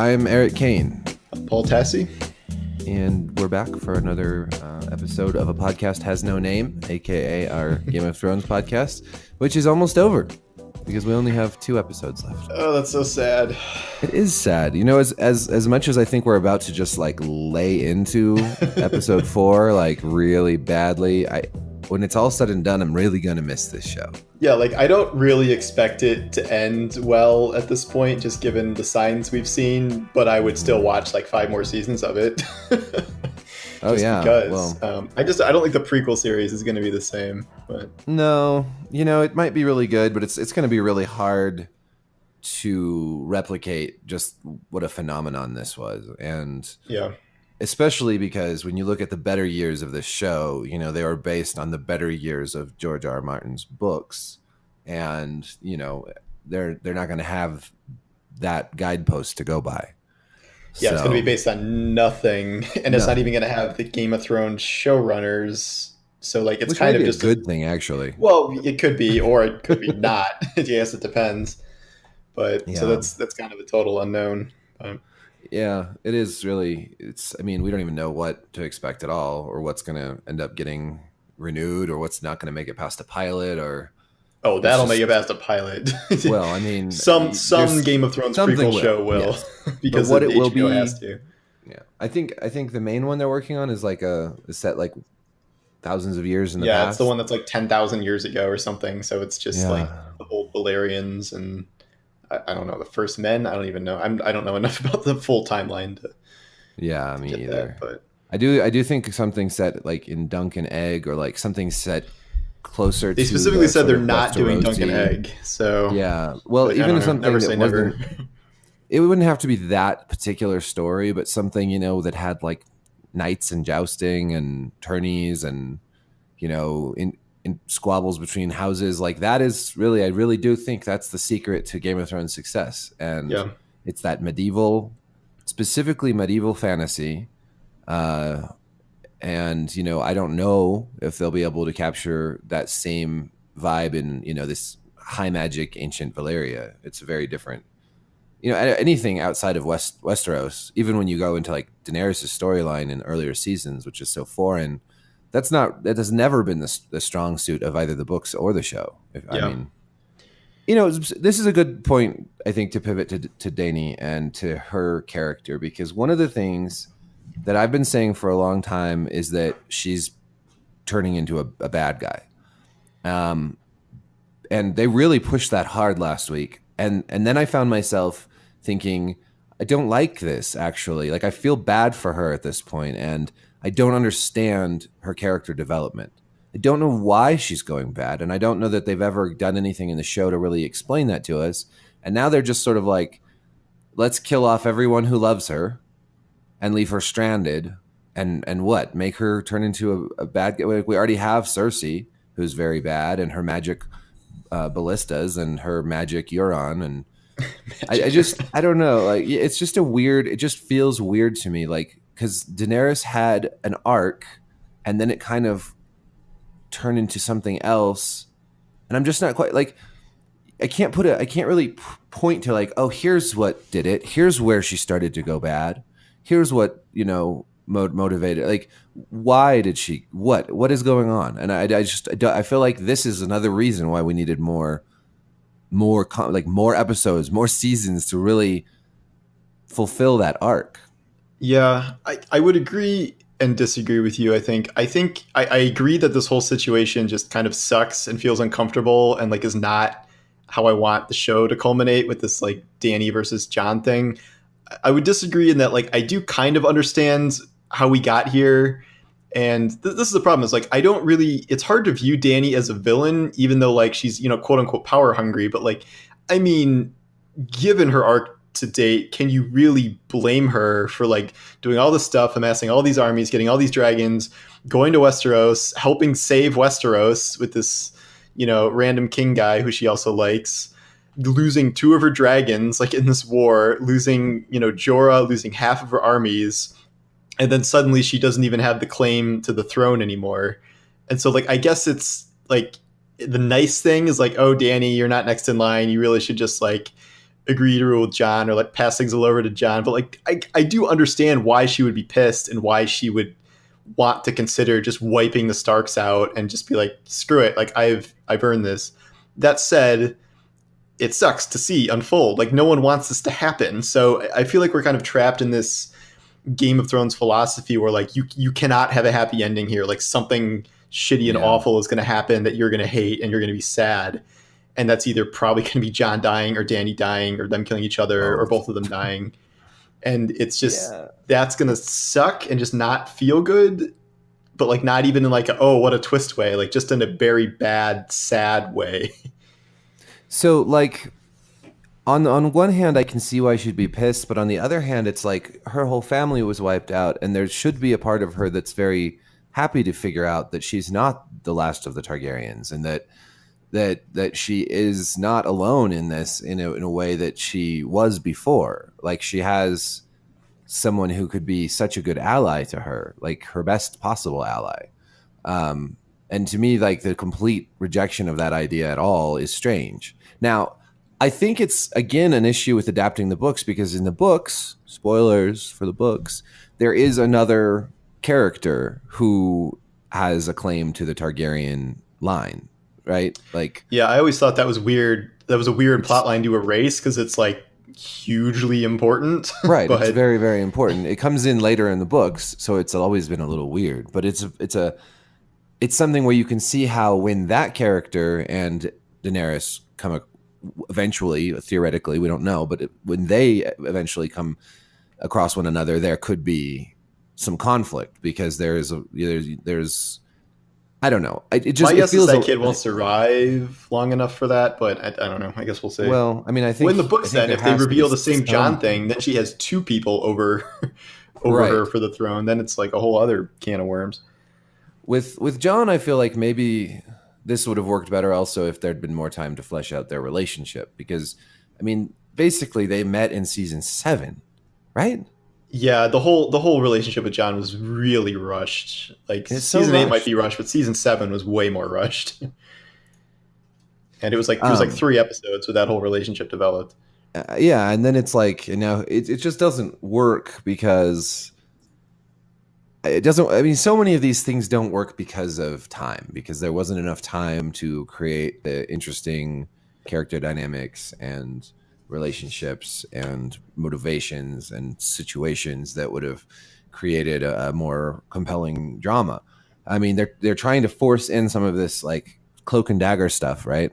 I'm Eric Kane. Paul Tassi. And we're back for another episode of A Podcast Has No Name, aka our Game of Thrones podcast, which is almost over because we only have 2 episodes left. Oh, that's so sad. It is sad. You know, as much as I think we're about to just like lay into episode 4 like really badly, when it's all said and done, I'm really going to miss this show. Yeah, like I don't really expect it to end well at this point, just given the signs we've seen, but I would still watch like 5 more seasons of it. Oh yeah. Because I don't think the prequel series is going to be the same. But no, you know, it might be really good, but it's going to be really hard to replicate just what a phenomenon this was. And yeah. Especially because when you look at the better years of this show, you know, they were based on the better years of George R. R. Martin's books. And, you know, they're not going to have that guidepost to go by. Yeah, so, it's going to be based on nothing. And it's not even going to have the Game of Thrones showrunners. So, like, it's kind of just a good thing, actually. Well, it could be, or it could be not. Yes, it depends. But yeah. So that's kind of a total unknown. Yeah, it is really. I mean, we don't even know what to expect at all, or what's going to end up getting renewed, or what's not going to make it past a pilot, or. Oh, that'll make it past a pilot. Well, I mean, some Game of Thrones prequel show will, yes. Because what it will be. Has to. Yeah, I think the main one they're working on is like is set like thousands of years in the past. Yeah, it's the one that's like 10,000 years ago or something. So it's just like the old Valerians and. I don't know, the First Men. I don't even know. I don't know enough about the full timeline to. Yeah, me either. That, but I do think something set like in Dunk and Egg, or like something set closer. They specifically said they're not doing Dunk and Egg. So yeah, well, even something never that say wasn't. Never. It wouldn't have to be that particular story, but something, you know, that had like knights and jousting and tourneys and, you know, in squabbles between houses. Like that is really, I really do think that's the secret to Game of Thrones success. And it's that specifically medieval fantasy. And, you know, I don't know if they'll be able to capture that same vibe in, you know, this high magic ancient Valyria. It's very different. You know, anything outside of Westeros, even when you go into like Daenerys' storyline in earlier seasons, which is so foreign, that has never been the strong suit of either the books or the show. I mean, you know, this is a good point, I think, to pivot to Dany and to her character, because one of the things that I've been saying for a long time is that she's turning into a bad guy. And they really pushed that hard last week. And then I found myself thinking, I don't like this, actually. Like, I feel bad for her at this point, and I don't understand her character development. I don't know why she's going bad, and I don't know that they've ever done anything in the show to really explain that to us. And now they're just sort of like, let's kill off everyone who loves her and leave her stranded, and what? Make her turn into a bad guy? We already have Cersei, who's very bad, and her magic ballistas and her magic Euron, and I don't know. Like, it's just it just feels weird to me, like, because Daenerys had an arc, and then it kind of turned into something else, and I'm just not quite like. I can't really point to like, oh, here's what did it. Here's where she started to go bad. Here's what, you know, motivated. Like, why did she? What is going on? And I feel like this is another reason why we needed more episodes, more seasons to really fulfill that arc. Yeah, I would agree and disagree with you. I think I agree that this whole situation just kind of sucks and feels uncomfortable and like is not how I want the show to culminate with this like Dany versus Jon thing. I would disagree in that like I do kind of understand how we got here. And this is the problem, is like I don't really, it's hard to view Dany as a villain, even though like she's, you know, quote unquote power hungry. But like, I mean, given her arc to date, can you really blame her for like doing all this stuff, amassing all these armies, getting all these dragons, going to Westeros, helping save Westeros with this, you know, random king guy who she also likes, losing 2 of her dragons like in this war, losing, you know, Jorah, losing half of her armies, and then suddenly she doesn't even have the claim to the throne anymore. And so like I guess it's like the nice thing is like, oh, Dany, you're not next in line, you really should just like agree to rule with Jon or like pass things over to Jon. But like I do understand why she would be pissed and why she would want to consider just wiping the Starks out and just be like, screw it, like I've earned this. That said, it sucks to see unfold. Like no one wants this to happen. So I feel like we're kind of trapped in this Game of Thrones philosophy where like you cannot have a happy ending here. Like something shitty and awful is going to happen that you're going to hate and you're going to be sad. And that's either probably going to be Jon dying or Dany dying or them killing each other or both of them dying. And it's just, that's going to suck and just not feel good, but like not even in like, oh, what a twist way, like just in a very bad, sad way. So like on one hand, I can see why she'd be pissed, but on the other hand, it's like her whole family was wiped out, and there should be a part of her that's very happy to figure out that she's not the last of the Targaryens, and that she is not alone in this in a way that she was before. Like she has someone who could be such a good ally to her, like her best possible ally. And to me, like the complete rejection of that idea at all is strange. Now, I think it's, again, an issue with adapting the books, because in the books, spoilers for the books, there is another character who has a claim to the Targaryen line, right? Like, yeah, I always thought that was weird. That was a weird plot line to erase because it's like hugely important. Right. But it's very, very important. It comes in later in the books, so it's always been a little weird, but it's something where you can see how when that character and Daenerys come eventually, theoretically, we don't know, but when they eventually come across one another, there could be some conflict because there's I don't know. My guess is that kid won't survive long enough for that, but I don't know. I guess we'll see. Well, I mean, I think in the books, then if they reveal the same Jon thing, then she has two people over her for the throne. Then it's like a whole other can of worms. With Jon, I feel like maybe this would have worked better also if there'd been more time to flesh out their relationship, because I mean, basically they met in season 7, right? Yeah, the whole relationship with Jon was really rushed. Like season 8 might be rushed, but season 7 was way more rushed. And it was like 3 episodes where that whole relationship developed. Yeah, and then it's like, you know, it just doesn't work because it doesn't. I mean, so many of these things don't work because of time, because there wasn't enough time to create the interesting character dynamics and relationships and motivations and situations that would have created a more compelling drama. I mean, they're trying to force in some of this like cloak and dagger stuff, right?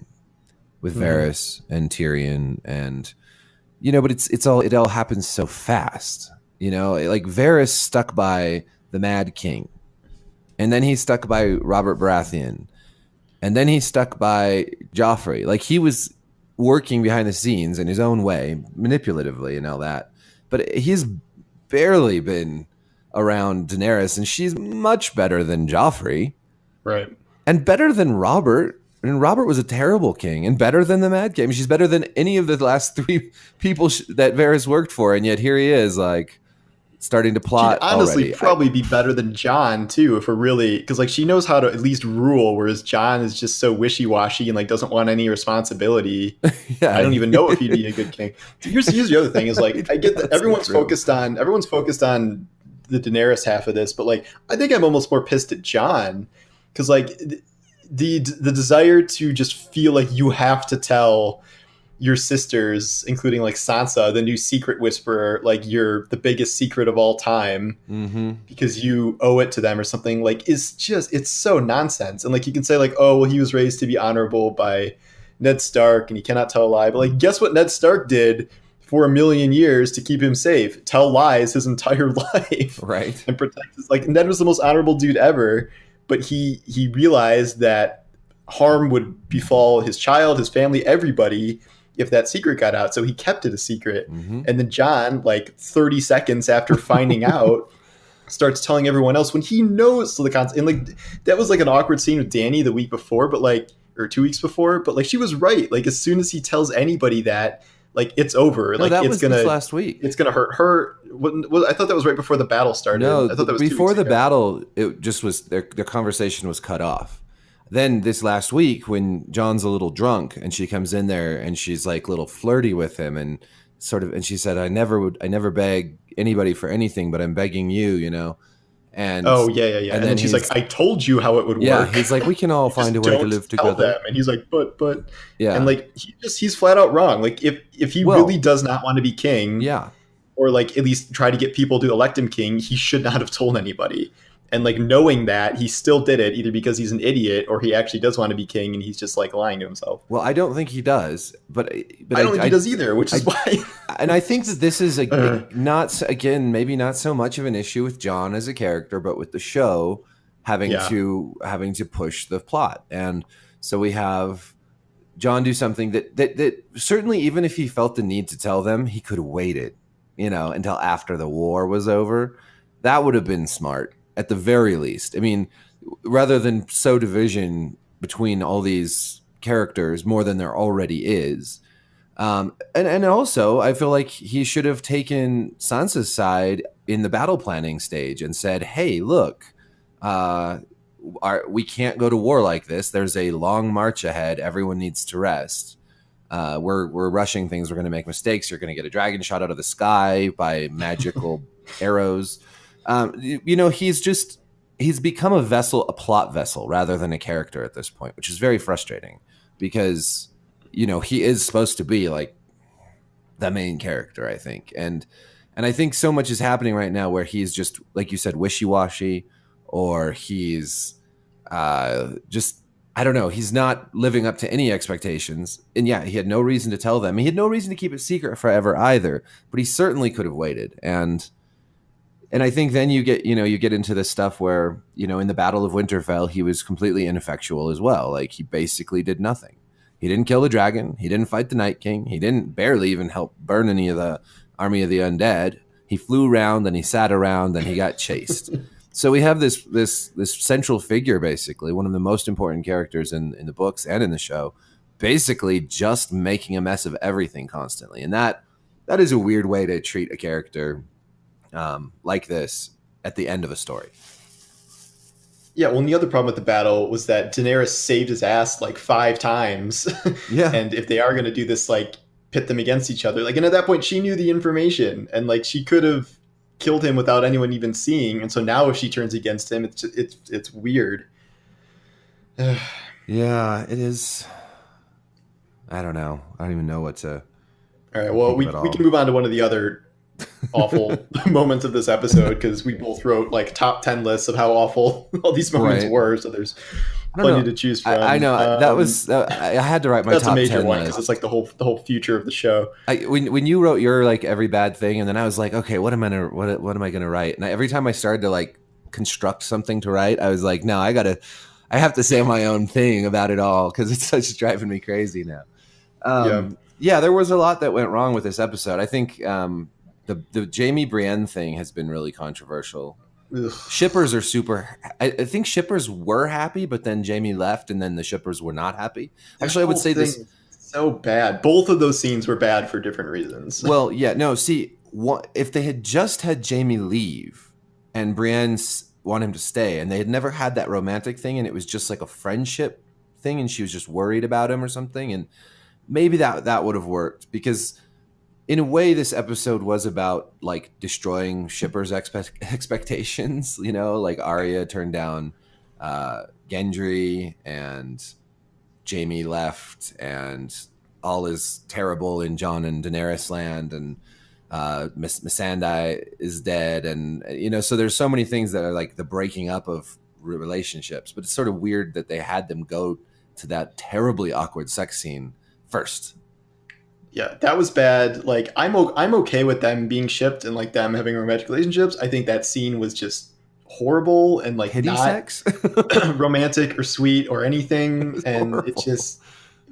With Varys and Tyrion, and you know, but it all happens so fast. You know, like Varys stuck by the Mad King, and then he stuck by Robert Baratheon, and then he stuck by Joffrey. Like he was working behind the scenes in his own way, manipulatively and all that. But he's barely been around Daenerys, and she's much better than Joffrey. Right. And better than Robert. And Robert was a terrible king, and better than the Mad King. I mean, she's better than any of the last 3 people that Varys worked for, and yet here he is, like, starting to plot. She'd honestly already. Probably be better than Jon too, if we're really, because like she knows how to at least rule, whereas Jon is just so wishy-washy and like doesn't want any responsibility. Yeah, I don't even know if he'd be a good king. Here's the other thing is like I get that everyone's focused on the Daenerys half of this, but like I think I'm almost more pissed at Jon because like the desire to just feel like you have to tell your sisters, including like Sansa, the new secret whisperer, like you're the biggest secret of all time because you owe it to them or something, like is just, it's so nonsense. And like you can say like, oh, well, he was raised to be honorable by Ned Stark and he cannot tell a lie. But like, guess what Ned Stark did for 1,000,000 years to keep him safe? Tell lies his entire life. Right. And protect his, like Ned was the most honorable dude ever, but he realized that harm would befall his child, his family, everybody, if that secret got out. So he kept it a secret. And then Jon, like 30 seconds after finding out, starts telling everyone else when he knows the concept. And like that was like an awkward scene with Dany the week before, but like, or 2 weeks before, but like she was right. Like as soon as he tells anybody that, like it's over. No, like that it's was gonna this last week. It's gonna hurt her. I thought that was right before the battle started. No, I thought that was before the battle. It just was their conversation was cut off. then this last week when John's a little drunk and she comes in there and she's like a little flirty with him and sort of, and she said, I never beg anybody for anything, but I'm begging you, you know? And Oh yeah. and And then then she's like, "I told you how it would yeah, work. he's like, we can all You find a just way to don't live tell together. them." And he's like, "But," and Yeah. like he's flat out wrong. Like if he Well, really does not want to be king, yeah. or like at least try to get people to elect him king, he should not have told anybody. And like knowing that, he still did it either because he's an idiot or he actually does want to be king and he's just like lying to himself. Well, I don't think he does, but I don't think he does either, which is why. and I think that this is Uh, not again maybe not so much of an issue with John as a character, but with the show Yeah. having to push the plot. And so we have John do something that certainly, even if he felt the need to tell them, he could have waited, you know, until after the war was over. That would have been smart at the very least. I mean, rather than sow division between all these characters more than there already is. And also, I feel like he should have taken Sansa's side in the battle planning stage and said, "Hey, look, uh, we can't go to war like this. There's a long march ahead. Everyone needs to rest. We're rushing things. We're going to make mistakes. You're going to get a dragon shot out of the sky by magical arrows. You know, he's become a plot vessel rather than a character at this point, which is very frustrating because you know he is supposed to be like the main character, I think, and I think so much is happening right now where he's just like you said, wishy washy, or he's just I don't know. He's not living up to any expectations. And yeah, he had no reason to tell them. He had no reason to keep it secret forever either. But he certainly could have waited. And I think then you get into this stuff where, you know, in the Battle of Winterfell, he was completely ineffectual as well. Like he basically did nothing. He didn't kill the dragon. He didn't fight the Night King. He didn't barely even help burn any of the army of the undead. He flew around and he sat around and he got chased. So we have this central figure, basically one of the most important characters in the books and in the show, basically just making a mess of everything constantly, and that is a weird way to treat a character like this at the end of a story. Yeah, well, and the other problem with the battle was that Daenerys saved his ass like 5 times. Yeah, And if they are going to do this, like pit them against each other, like, and at that point she knew the information and like she could have killed him without anyone even seeing. And so now if she turns against him, it's weird. yeah, it is. I don't know. I don't even know what to All right, well, think we of it all. can move on to one of the other awful moments of this episode because we both wrote like top 10 lists of how awful all these moments Right. were. So there's I don't plenty know. to choose from. I know that was I had to write my that's a top major 10 one list. because it's like the whole future of the show. When you wrote your like every bad thing, and then I was like, okay, what am I gonna write? And every time I started to like construct something to write, I was like, no, I have to say my own thing about it all because it's such driving me crazy now. Yeah, there was a lot that went wrong with this episode. I think the Jamie Brienne thing has been really controversial. Ugh. Shippers are super. I think shippers were happy, but then Jamie left, and then the shippers were not happy. Actually, I would say this. So bad. Both of those scenes were bad for different reasons. Well, yeah, no. See, if they had just had Jamie leave and Brienne want him to stay, and they had never had that romantic thing, and it was just like a friendship thing, and she was just worried about him or something, and maybe that would have worked because. In a way, this episode was about like destroying shippers' expectations. You know, like Arya turned down Gendry, and Jamie left, and all is terrible in Jon and Daenerys land, and Missandei is dead, and you know, so there's so many things that are like the breaking up of relationships. But it's sort of weird that they had them go to that terribly awkward sex scene first. Yeah, that was bad. Like I'm okay with them being shipped and like them having romantic relationships. I think that scene was just horrible and like Pity not sex. romantic or sweet or anything. And horrible.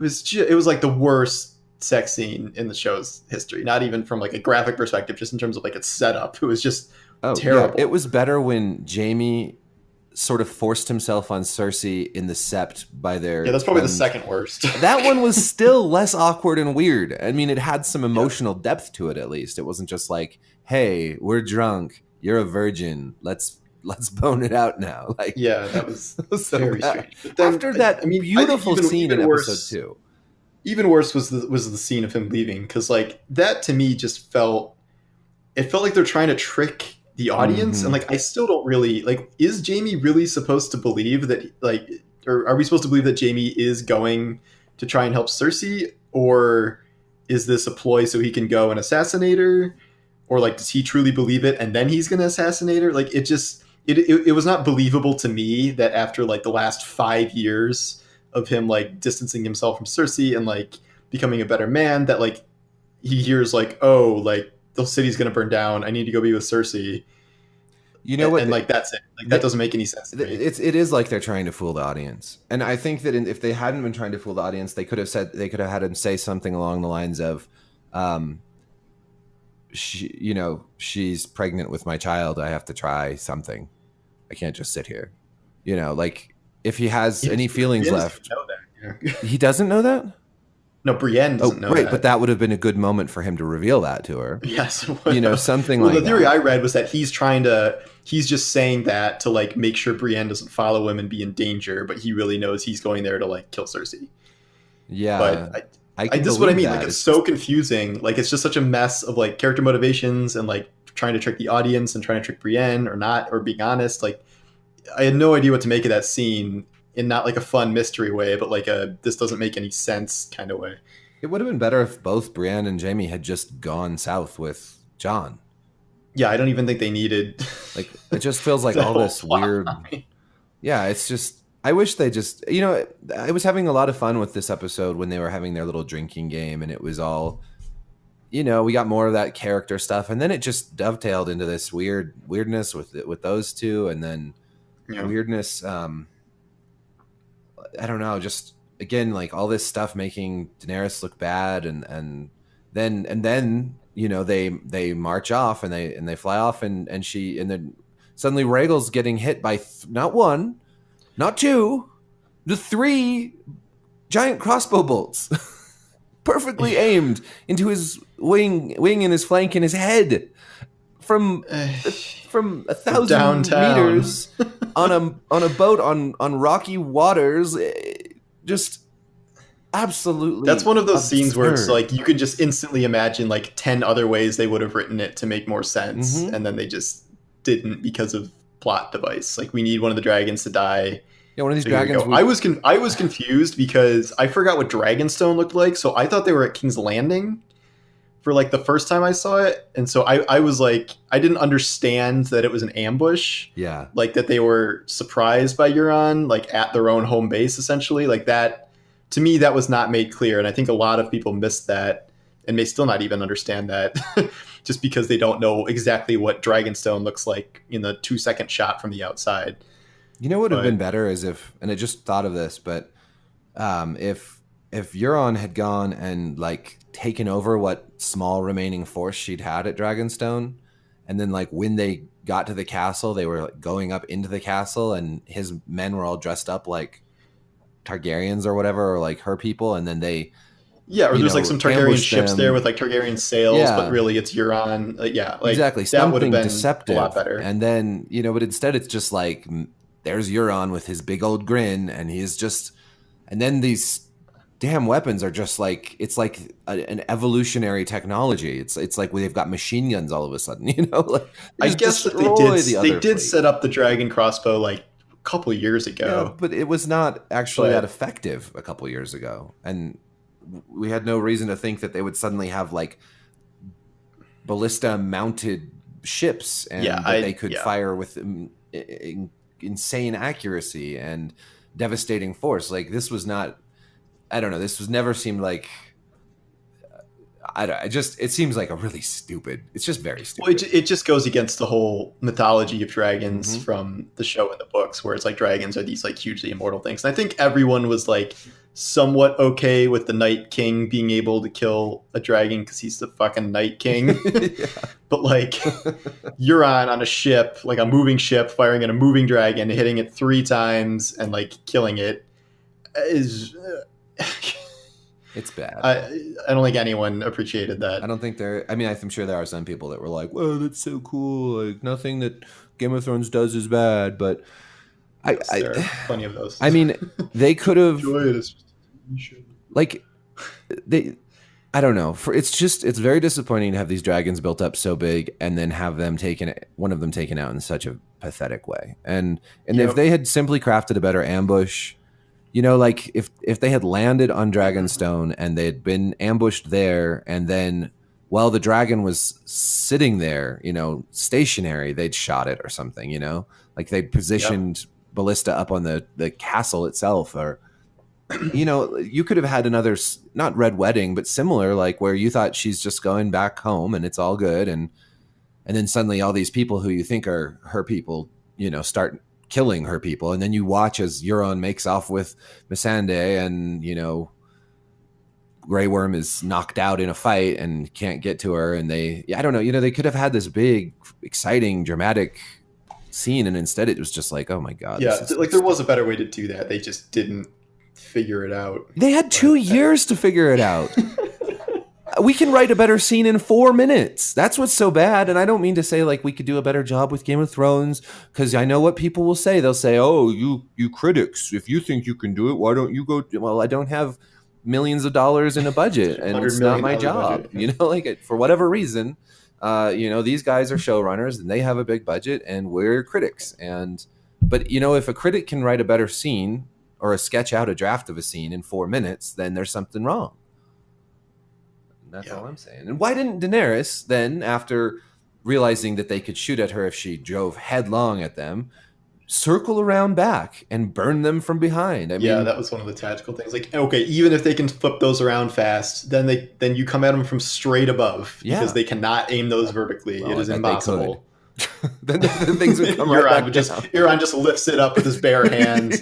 It was like the worst sex scene in the show's history. Not even from like a graphic perspective, just in terms of like its setup. It was just terrible. Yeah. It was better when Jamie sort of forced himself on Cersei in the Sept by their. Yeah, that's probably the second worst. That one was still less awkward and weird. I mean, it had some emotional depth to it, at least. It wasn't just like, hey, we're drunk, you're a virgin, let's let's bone it out now. Like, Yeah, that was it was so very bad. strange. But then, After that I mean, I think beautiful scene in episode 2. even worse was the scene of him leaving, because like that to me just felt, it felt like they're trying to trick the audience, and like I still don't really like, is Jamie really supposed to believe that, like, or are we supposed to believe that Jamie is going to try and help Cersei, or is this a ploy so he can go and assassinate her, or like does he truly believe it and then he's going to assassinate her? Like it just it was not believable to me that after like the last 5 years of him like distancing himself from Cersei and like becoming a better man, that like he hears like, oh, like the city's gonna burn down, I need to go be with Cersei. You know what? And like that's it. Like that doesn't make any sense to me. It is like they're trying to fool the audience, and I think that if they hadn't been trying to fool the audience, they could have had him say something along the lines of, she's pregnant with my child. I have to try something. I can't just sit here. Like if he has any feelings left, he doesn't know that. No, Brienne doesn't know right, that. But that would have been a good moment for him to reveal that to her. Yes. Something well, like that. The theory I read was that he's just saying that to like make sure Brienne doesn't follow him and be in danger, but he really knows he's going there to like kill Cersei. Yeah. But this is what I mean. Like it's so confusing. Like it's just such a mess of like character motivations and like trying to trick the audience and trying to trick Brienne or not, or being honest. Like I had no idea what to make of that scene, in not like a fun mystery way, but like a this doesn't make any sense kind of way. It would have been better if both Brienne and Jamie had just gone south with Jon. Yeah, I don't even think they needed. Like it just feels like all this weird. Line. Yeah, it's just. I wish they just. I was having a lot of fun with this episode when they were having their little drinking game, and it was all. We got more of that character stuff, and then it just dovetailed into this weirdness with those two, and then weirdness. I don't know, just again like all this stuff making Daenerys look bad, and then they march off and they fly off and then suddenly Rhaegal's getting hit by not one, not two, the 3 giant crossbow bolts, perfectly aimed into his wing and his flank and his head from 1,000 downtown. meters on a boat on rocky waters. Just absolutely. That's one of those absurd scenes where it's like you could just instantly imagine like 10 other ways they would have written it to make more sense, and then they just didn't because of plot device. Like we need one of the dragons to die. Yeah, one of these dragons. I was confused because I forgot what Dragonstone looked like, so I thought they were at King's Landing for like the first time I saw it, and so I was like, I didn't understand that it was an ambush. Yeah, like that they were surprised by Euron, like at their own home base, essentially. Like that, to me, that was not made clear, and I think a lot of people missed that, and may still not even understand that, just because they don't know exactly what Dragonstone looks like in the 2-second shot from the outside. What would have been better is if, and I just thought of this, but if Euron had gone and like taken over what small remaining force she'd had at Dragonstone, and then like when they got to the castle, they were like going up into the castle, and his men were all dressed up like Targaryens or whatever, or like her people, and then they or there's like some Targaryen ships there with like Targaryen sails, but really it's Euron. Like exactly, that would have been deceptive, a lot better. And then but instead it's just like there's Euron with his big old grin, and he's just, and then these damn weapons are just like, it's like an evolutionary technology. It's like they've got machine guns all of a sudden. Like, I guess that they did set up the dragon crossbow like a couple of years ago. Yeah, but it was not actually that effective a couple of years ago, and we had no reason to think that they would suddenly have like ballista mounted ships, and that they could fire with insane accuracy and devastating force. Like this was not. I don't know. This was never seemed like. It seems like a really stupid. It's just very stupid. Well, it just goes against the whole mythology of dragons from the show and the books, where it's like dragons are these like hugely immortal things. And I think everyone was like somewhat okay with the Night King being able to kill a dragon because he's the fucking Night King. But like Euron on a ship, like a moving ship, firing at a moving dragon, hitting it 3 times and like killing it is. It's bad. I don't think anyone appreciated I that. don't think there. I mean, I'm sure there are some people that were like, "Well, that's so cool. Like nothing that Game of Thrones does is bad." But Yes, there are I, plenty of those. I mean, they could have Enjoy it. It's just a TV show. like they. I don't know. It's very disappointing to have these dragons built up so big and then have them one of them taken out in such a pathetic way. And if Yep. they had simply crafted a better ambush, like if they had landed on Dragonstone and they had been ambushed there, and then while the dragon was sitting there, stationary, they'd shot it or something, like they positioned ballista up on the castle itself, or you could have had another, not red wedding, but similar, like where you thought she's just going back home and it's all good, and then suddenly all these people who you think are her people, start killing her people, and then you watch as Euron makes off with Missandei, and Grey Worm is knocked out in a fight and can't get to her, and I don't know, they could have had this big, exciting, dramatic scene, and instead it was just like, oh my god, Yeah, like there was a better way to do that. They just didn't figure it out. They had 2 years to figure it out. We can write a better scene in 4 minutes. That's what's so bad. And I don't mean to say like we could do a better job with Game of Thrones, because I know what people will say. They'll say, "Oh, you critics, if you think you can do it, why don't you go?" Well, I don't have millions of dollars in a budget, and it's not my job. Like for whatever reason, these guys are showrunners and they have a big budget, and we're critics. But if a critic can write a better scene or sketch out a draft of a scene in 4 minutes, then there's something wrong. That's all I'm saying. And why didn't Daenerys then, after realizing that they could shoot at her if she drove headlong at them, circle around back and burn them from behind? I mean, that was one of the tactical things. Like, okay, even if they can flip those around fast, then you come at them from straight above, because they cannot aim those vertically. Well, it is impossible. then the things would come right back down. Euron just lifts it up with his bare hand.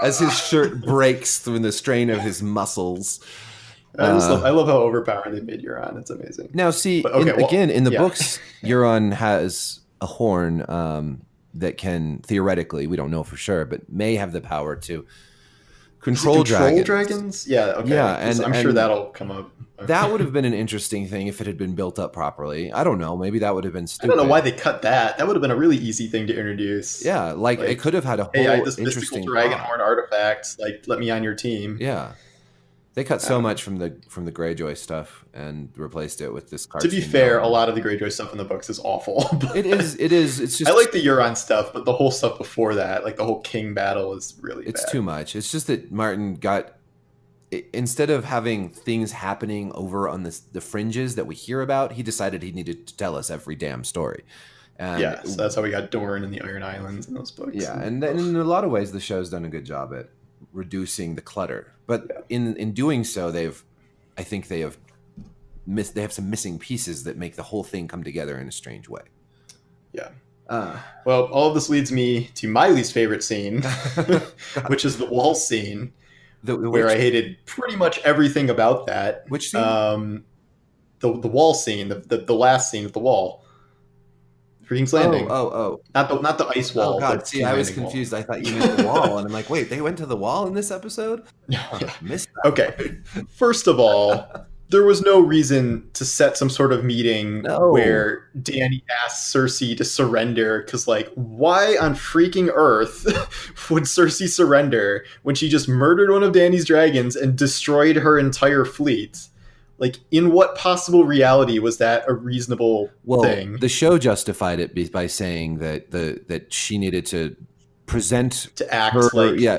As his shirt breaks through the strain of his muscles. I love how overpowering they made Euron. It's amazing. Now, see, in the books, Euron has a horn that can, theoretically, we don't know for sure, but may have the power to control dragons. Yeah, okay. Yeah, and I'm sure that'll come up. That would have been an interesting thing if it had been built up properly. I don't know. Maybe that would have been stupid. I don't know why they cut that. That would have been a really easy thing to introduce. Yeah, like it could have had a whole this interesting mystical dragon horn artifact. Like, let me on your team. Yeah. They cut so much from the Greyjoy stuff and replaced it with this cartoon. To be fair, a lot of the Greyjoy stuff in the books is awful. It is. It's just, I like the Euron stuff, but the whole stuff before that, like the whole King battle, is really it's bad. too much. It's just that Martin got, instead of having things happening over on the fringes that we hear about, he decided he needed to tell us every damn story. And so that's how we got Dorne and the Iron Islands in those books. Yeah, and then in a lot of ways, the show's done a good job at reducing the clutter, but in doing so, they have some missing pieces that make the whole thing come together in a strange way. Well, all of this leads me to my least favorite scene, which is the wall scene, where I hated pretty much everything about that. Which scene? The wall scene, the last scene at the wall. King's Landing. Not the ice wall. Oh god, see, I was confused. Wall. I thought you meant the wall, and I'm like, wait, they went to the wall in this episode? I missed that. Okay. First of all, there was no reason to set some sort of meeting where Dany asks Cersei to surrender, because, like, why on freaking earth would Cersei surrender when she just murdered one of Dany's dragons and destroyed her entire fleet? Like, in what possible reality was that a reasonable thing? The show justified it by saying that she needed to present to act her,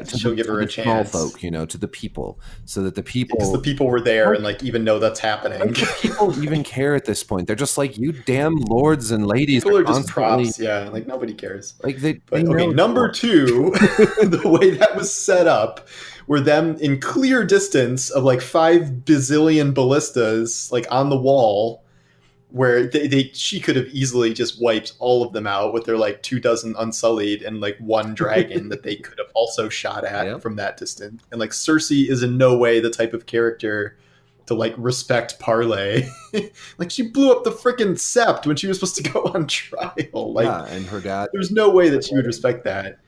she'll give her a chance. Small folk, to the people, so that the people, because the people were there and like even know that's happening. People even care at this point. They're just like, you damn lords and ladies. People are just props. Yeah, like nobody cares. Like number two, the way that was set up, were them in clear distance of like 5 bazillion ballistas, like on the wall, where she could have easily just wiped all of them out with their like 24 Unsullied and like 1 dragon that they could have also shot at from that distance. And like Cersei is in no way the type of character to like respect parley. Like, she blew up the freaking Sept when she was supposed to go on trial. Like, and her dad. There's no way that she would respect that.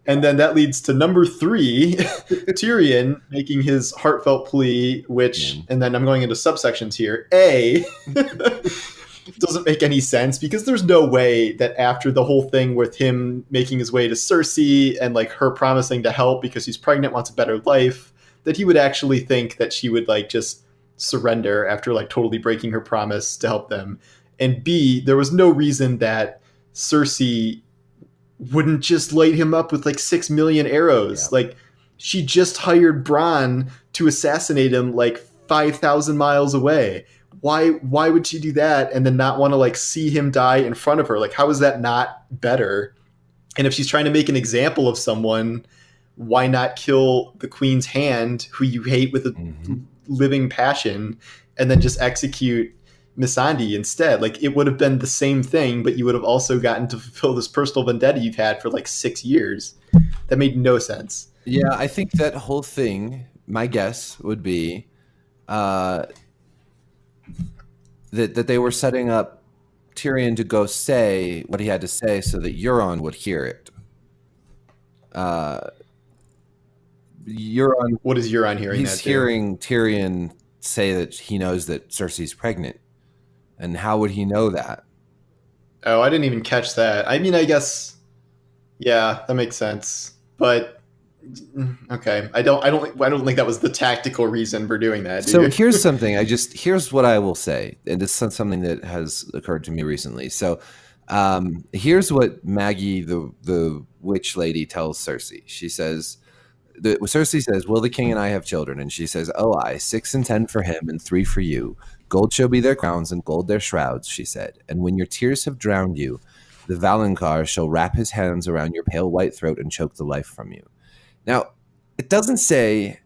And then that leads to number 3, Tyrion making his heartfelt plea, which, and then I'm going into subsections here. A, doesn't make any sense because there's no way that after the whole thing with him making his way to Cersei and like her promising to help because she's pregnant, wants a better life, that he would actually think that she would like just surrender after like totally breaking her promise to help them. And B, there was no reason that Cersei wouldn't just light him up with like 6 million arrows. Yeah. Like she just hired Bronn to assassinate him like 5,000 miles away. Why would she do that and then not want to like see him die in front of her? Like, how is that not better? And if she's trying to make an example of someone, why not kill the Queen's Hand, who you hate with a living passion, and then just execute Missandei instead? Like, it would have been the same thing, but you would have also gotten to fulfill this personal vendetta you've had for like 6 years. That made no sense. Yeah, I think that whole thing, my guess would be that they were setting up Tyrion to go say what he had to say so that Euron would hear it. Euron. What is Euron hearing? He's hearing Tyrion say that he knows that Cersei's pregnant. And how would he know that? Oh, I didn't even catch that. I mean, I guess, yeah, that makes sense. But okay, I don't think that was the tactical reason for doing that. So here's something. Here's what I will say, and this is something that has occurred to me recently. So here's what Maggie, the witch lady, tells Cersei. She says, Cersei says, "Will the king and I have children?" And she says, "Oh, I 6 and 10 for him, and 3 for you. Gold shall be their crowns, and gold their shrouds," she said. "And when your tears have drowned you, the Valonqar shall wrap his hands around your pale white throat and choke the life from you." Now, it doesn't say,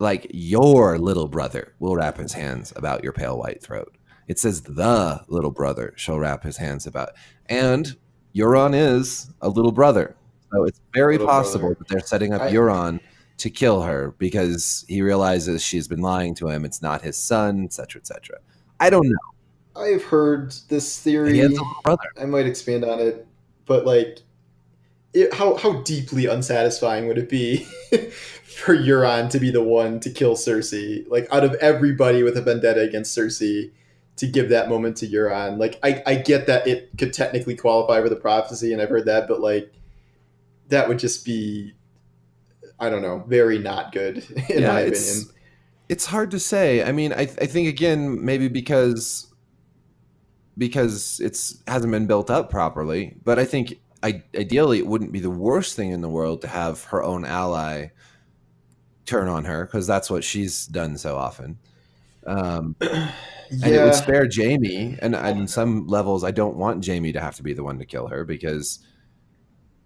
like, your little brother will wrap his hands about your pale white throat. It says the little brother shall wrap his hands about. And Euron is a little brother. So it's very possible that they're setting up Euron to kill her because he realizes she's been lying to him. It's not his son, etc., etc. I don't know. I've heard this theory. He has a brother. I might expand on it, but like, how deeply unsatisfying would it be for Euron to be the one to kill Cersei? Like, out of everybody with a vendetta against Cersei, to give that moment to Euron. Like, I get that it could technically qualify for the prophecy, and I've heard that, but like, that would just be, I don't know, very not good in my opinion. It's hard to say. I mean, I think, again, maybe because it hasn't been built up properly, but I think ideally it wouldn't be the worst thing in the world to have her own ally turn on her, because that's what she's done so often. And it would spare Jaime, and on some levels I don't want Jaime to have to be the one to kill her because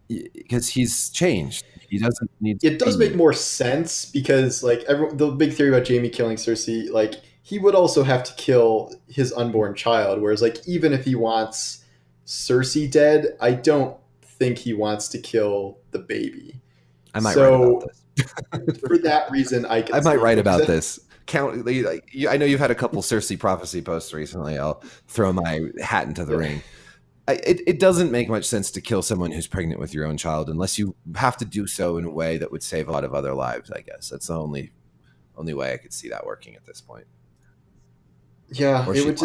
he's changed. He doesn't need. It does make more sense because, like, the big theory about Jaime killing Cersei, like, he would also have to kill his unborn child. Whereas, like, even if he wants Cersei dead, I don't think he wants to kill the baby. I might write about this. For that reason, I might write about this. I know you've had a couple Cersei prophecy posts recently. I'll throw my hat into the ring. It doesn't make much sense to kill someone who's pregnant with your own child unless you have to do so in a way that would save a lot of other lives, I guess. That's the only way I could see that working at this point. Yeah, it would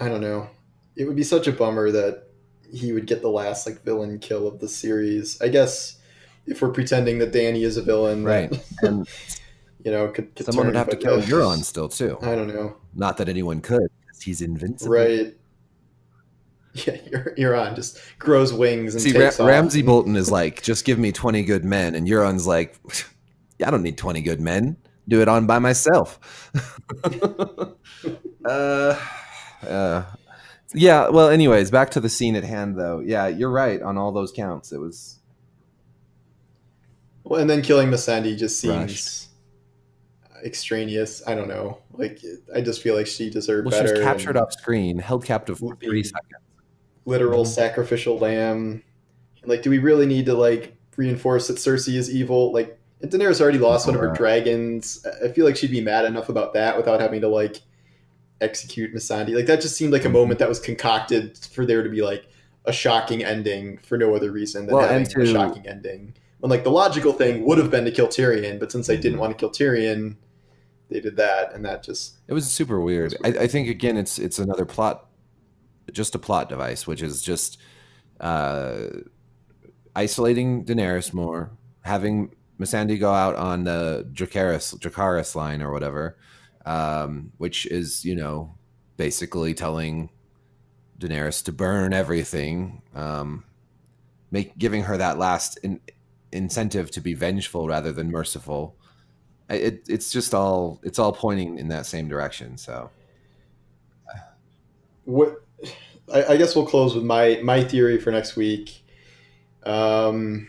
I don't know. It would be such a bummer that he would get the last like villain kill of the series. I guess if we're pretending that Dany is a villain, right? And could someone would have to kill Euron still too. I don't know. Not that anyone could, because he's invincible. Right. Yeah, Euron just grows wings and takes off. Ramsay Bolton is like, just give me 20 good men, and Euron's like, I don't need 20 good men. Do it on by myself. Yeah. Well, anyways, back to the scene at hand, though. Yeah, you're right on all those counts. It was. Well, and then killing Missandei just seems extraneous. I don't know. Like, I just feel like she deserved better. She was captured off screen, held captive for 3 seconds. Literal sacrificial lamb. Like, do we really need to like reinforce that Cersei is evil? Like, Daenerys already lost one of her dragons. I feel like she'd be mad enough about that without having to like execute Missandei. Like, that just seemed like a moment that was concocted for there to be like, a shocking ending for no other reason than Well, and having a shocking ending. When like the logical thing would have been to kill Tyrion, but since they didn't want to kill Tyrion, they did that, and that just it was super weird. I think again, it's another plot, just a plot device, which is just isolating Daenerys more, having Missandei go out on the Dracarys line or whatever, which is, you know, basically telling Daenerys to burn everything, giving her that last incentive to be vengeful rather than merciful. It's all pointing in that same direction. So, what I guess we'll close with my theory for next week. I'll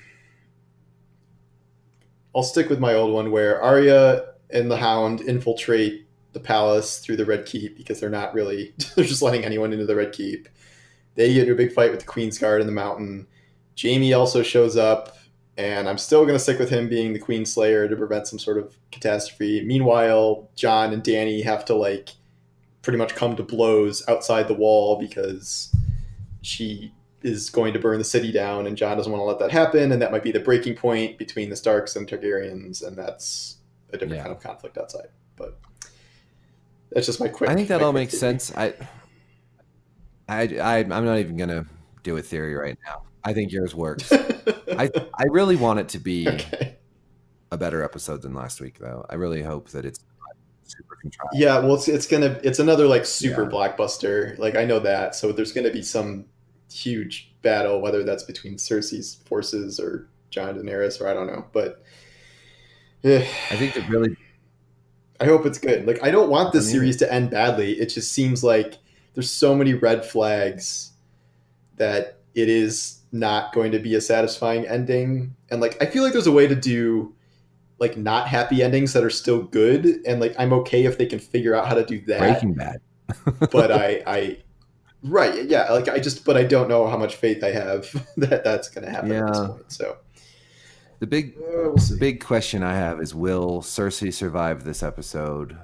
stick with my old one where Arya and the Hound infiltrate the palace through the Red Keep because they're not really they're just letting anyone into the Red Keep. They get into a big fight with the Queen's Guard in the mountain. Jaime also shows up, and I'm still going to stick with him being the Queen Slayer to prevent some sort of catastrophe. Meanwhile, Jon and Dany have to like pretty much come to blows outside the wall because she is going to burn the city down, and Jon doesn't want to let that happen, and that might be the breaking point between the Starks and Targaryens, and that's a different kind of conflict outside. But that's just my quick. I think that all makes sense. I'm not even gonna do a theory right now. I think yours works. I really want it to be a better episode than last week, though. I really hope that it's super contrived. Yeah, well, it's another like super blockbuster. Like I know that, so there's gonna be some huge battle, whether that's between Cersei's forces or Jon and Daenerys, or I don't know. But I think it really. I hope it's good. Like I don't want this series to end badly. It just seems like there's so many red flags that it is not going to be a satisfying ending. And like I feel like there's a way to do like not happy endings that are still good, and like I'm okay if they can figure out how to do that. Breaking Bad. But I right, yeah, like but I don't know how much faith I have that that's going to happen at this point. So the big question I have is, will Cersei survive this episode,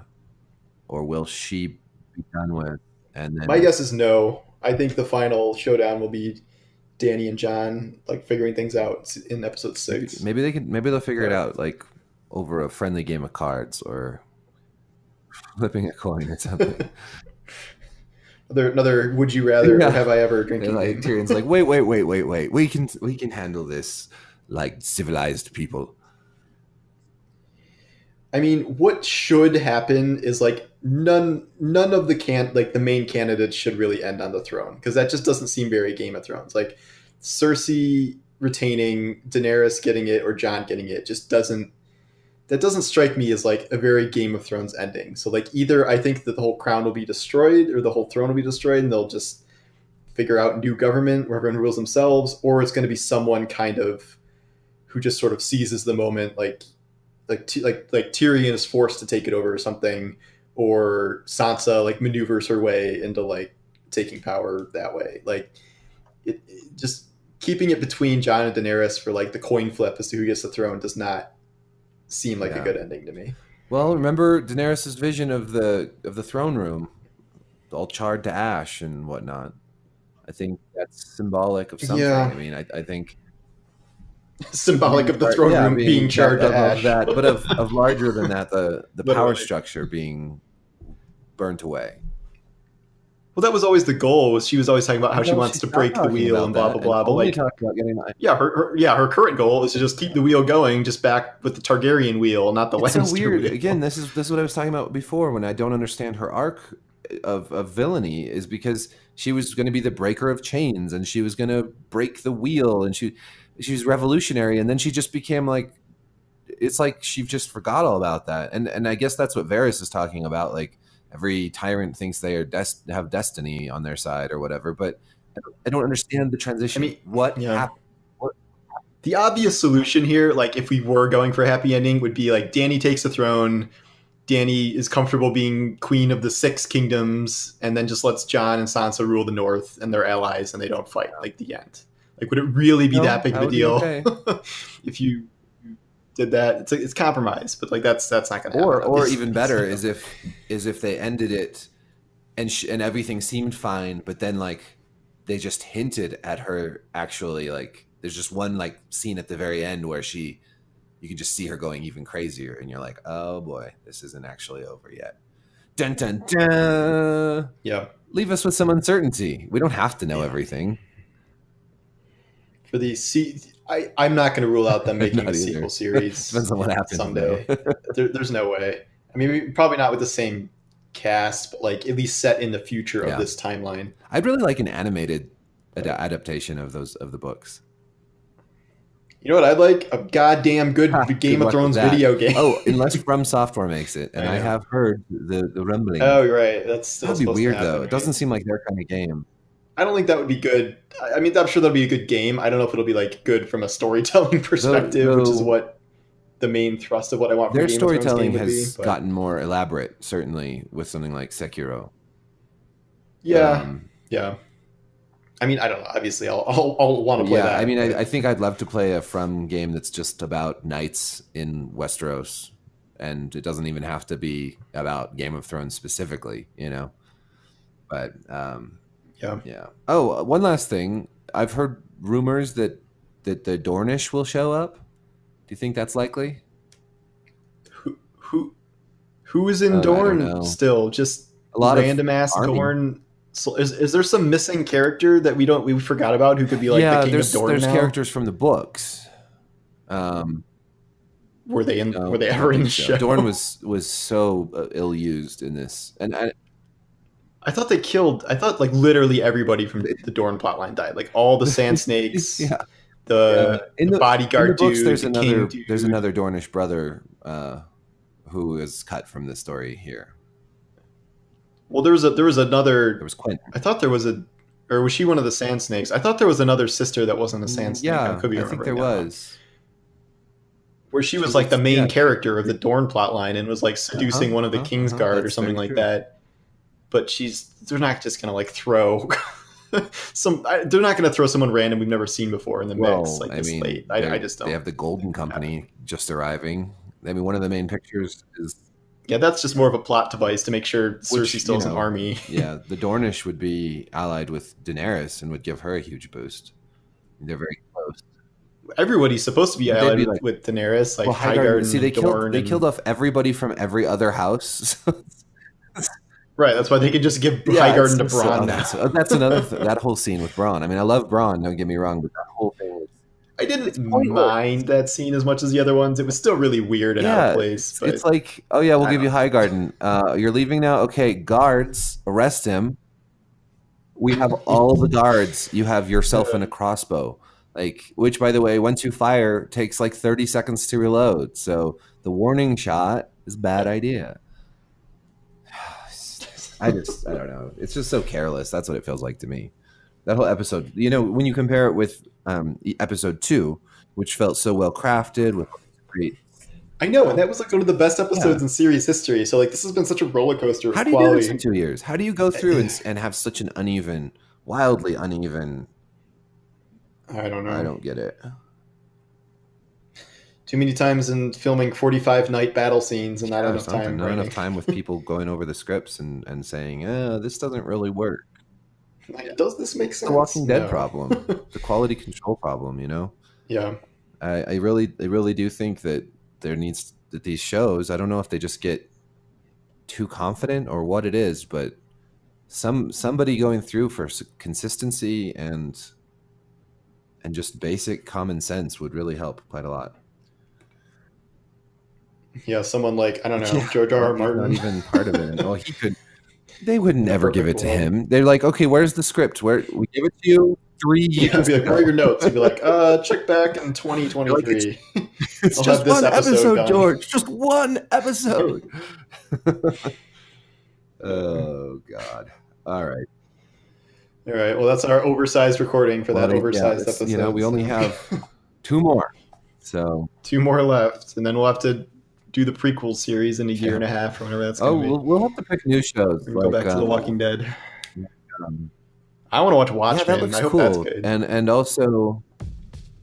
or will she be done with? And then my guess is no. I think the final showdown will be Dany and Jon like figuring things out in episode 6. Maybe they'll figure it out like over a friendly game of cards or flipping a coin or something. Another would you rather have I ever drinking? Like Tyrion's like, wait. We can handle this like civilized people. I mean, what should happen is like none of the main candidates should really end on the throne, because that just doesn't seem very Game of Thrones. Like Cersei retaining, Daenerys getting it, or Jon getting it just doesn't strike me as like a very Game of Thrones ending. So like either I think that the whole crown will be destroyed or the whole throne will be destroyed and they'll just figure out new government where everyone rules themselves, or it's going to be someone kind of who just sort of seizes the moment, like Tyrion is forced to take it over or something, or Sansa like maneuvers her way into like taking power that way. Like it just keeping it between Jon and Daenerys for like the coin flip as to who gets the throne does not seem like a good ending to me. Well, remember Daenerys' vision of the throne room, all charred to ash and whatnot. I think that's symbolic of something. Yeah. I mean, I think symbolic of the throne room being charred to ash. That, but of larger than that, the power structure being burnt away. Well, that was always the goal. She was always talking about how she wants to break the wheel and blah blah blah. But like, about getting her current goal is to just keep the wheel going, just back with the Targaryen wheel, not the Lannister so weird. wheel. Again, this is what I was talking about before. When I don't understand her arc of villainy, is because she was going to be the breaker of chains, and she was going to break the wheel, and she was revolutionary, and then she just became like, it's like she just forgot all about that. And I guess that's what Varys is talking about, like. Every tyrant thinks they are have destiny on their side or whatever, but I don't understand the transition. I mean, what happened? The obvious solution here, like if we were going for a happy ending, would be like Dany takes the throne, Dany is comfortable being queen of the 6 kingdoms, and then just lets Jon and Sansa rule the North, and they're allies, and they don't fight. Like the end. Like, would it really be that big of a deal if you did that? It's compromise, but like that's not going to happen. Or even better is if they ended it and everything seemed fine, but then like they just hinted at her actually, like, there's just one like scene at the very end where you can just see her going even crazier, and you're like, oh boy, this isn't actually over yet. Dun dun dun. Yeah. Leave us with some uncertainty. We don't have to know everything. For the I'm not going to rule out them making Not a either. sequel series Depends on what happens someday. There's no way. I mean, probably not with the same cast, but like at least set in the future of this timeline. I'd really like an animated adaptation of the books. You know what I'd like? A goddamn good Game of Thrones video game. Oh, unless From Software makes it, and I have heard the rumbling. Oh, right. That'd be weird though. Right? It doesn't seem like their kind of game. I don't think that would be good. I mean, I'm sure that'll be a good game. I don't know if it'll be like good from a storytelling perspective, which is what the main thrust of what I want. From Their Game storytelling of Thrones has gotten more elaborate, certainly with something like Sekiro. Yeah, yeah. I mean, I don't know. Obviously, I'll want to play that. I mean, I think I'd love to play a From game that's just about knights in Westeros, and it doesn't even have to be about Game of Thrones specifically, you know. But yeah. Oh, one last thing. I've heard rumors that the Dornish will show up. Do you think that's likely? Who is in Dorne still? Just a lot random ass Dorne. So is there some missing character that we forgot about who could be like the king of Dorne? There's characters from the books. Were they ever in the show? Dorne was so ill used in this, and I thought like literally everybody from the Dorne plotline died. Like all the Sand Snakes, the bodyguard dude. There's another Dornish brother who is cut from the story here. Well, there was another. There was Quentin. I thought there was or was she one of the Sand Snakes? I thought there was another sister that wasn't a Sand Snake. Yeah, I think there was. Where she was like the main character of the Dorne plotline and was like seducing one of the Kingsguard or something like that. But they're not just gonna like throw they're not gonna throw someone random we've never seen before in the mix like this late. I just don't. They have the Golden Company just arriving. I mean, one of the main pictures is. Yeah, that's just more of a plot device to make sure Cersei still has an army. Yeah, the Dornish would be allied with Daenerys and would give her a huge boost. They're very close. Everybody's supposed to be allied with Daenerys, like Highgarden. See, they killed off everybody from every other house. Right, that's why they could just give Highgarden to Bronn. That's another that whole scene with Bronn. I mean, I love Bronn, don't get me wrong, but that whole thing was... I didn't mind that scene as much as the other ones. It was still really weird and out of place. But it's like, oh yeah, we'll give you Highgarden. You're leaving now? Okay, guards, arrest him. We have all the guards. You have yourself and a crossbow. Like, which, by the way, once you fire, takes like 30 seconds to reload. So the warning shot is a bad idea. I don't know. It's just so careless. That's what it feels like to me. That whole episode, you know, when you compare it with episode 2, which felt so well crafted with great. I know, and that was like one of the best episodes in series history. So like, this has been such a roller coaster of quality. How do you do this in 2 years? How do you go through and have such an uneven, wildly uneven? I don't know. I don't get it. Too many times in filming 45 night battle scenes and not enough time. Not enough time with people going over the scripts and saying, this doesn't really work. Does this make sense? The Walking Dead problem, the quality control problem, you know? Yeah. I really do think that that these shows, I don't know if they just get too confident or what it is, but somebody going through for consistency and just basic common sense would really help quite a lot. Yeah, someone like, I don't know, George R. R. Martin. Not even part of it. Well, he could. They would never give it to him. They're like, okay, where's the script? Where we give it to you 3 years. Yeah, be like, where are your notes? He'd be like, check back in 2023. Like, it's just one episode, George. Just one episode. Oh God! All right. All right. Well, that's our oversized recording for that oversized episode. You know, we only have 2 more, so 2 more left, and then we'll have to do the prequel series in a year and a half or whatever that's going to be. We'll have to pick new shows. Go back to The Walking Dead. I want to watch Watchmen. That looks cool. That's good. And also,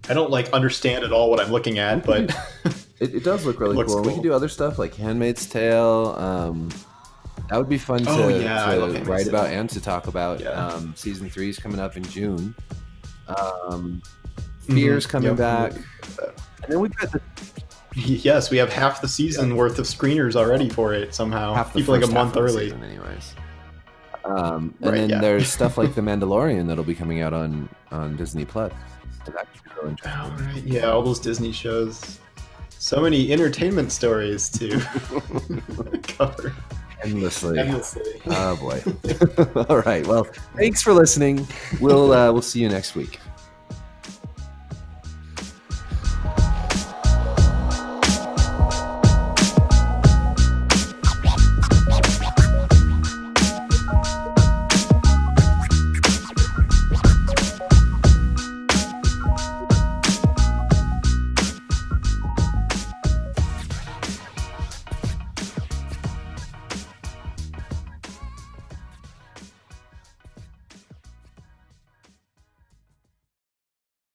I don't like understand at all what I'm looking at, but it does look really cool. We can do other stuff like Handmaid's Tale. That would be fun to, Oh, yeah, I love to Handmaid's write Tale. about and to talk about. Yeah. Season 3 is coming up in June. Fear's coming Yep. back. And then we've got the Yes, we have half the season worth of screeners already for it somehow. half the People like a first half month of the early. season anyways. And Right, then yeah. there's stuff like The Mandalorian that'll be coming out on Disney Plus. So that could be real interesting. All right. Yeah, all those Disney shows. So many entertainment stories to cover Endlessly. endlessly. Oh boy. All right. Well, thanks for listening. We'll see you next week.